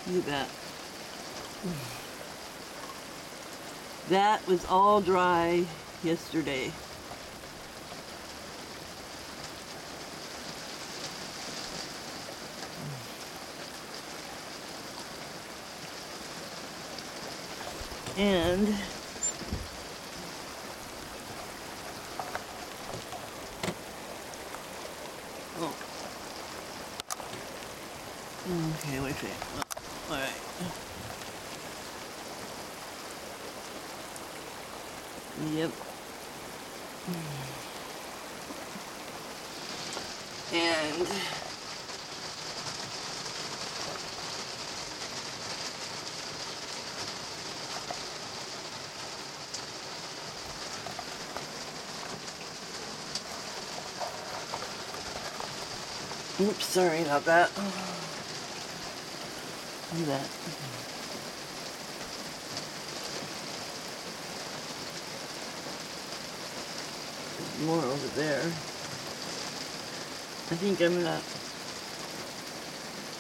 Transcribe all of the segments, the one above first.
Look at that. That was all dry yesterday. And okay, wait a second. All right. Yep. And oops, sorry about that. Look at that. There's more over there. I think I'm gonna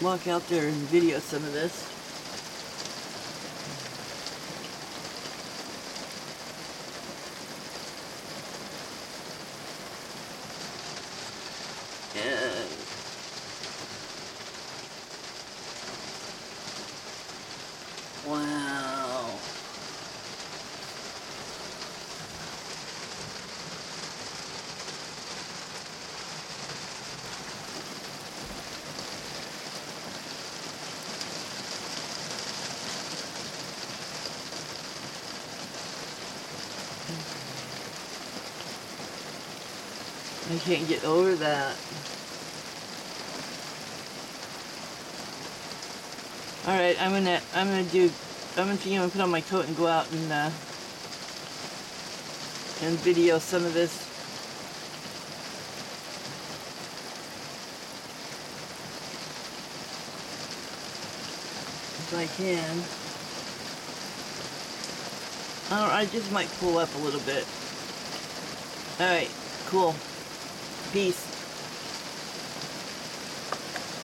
walk out there and video some of this. And wow. I can't get over that. All right, I'm gonna put on my coat and go out and video some of this. If I can. I just might pull up a little bit. All right, cool. Peace.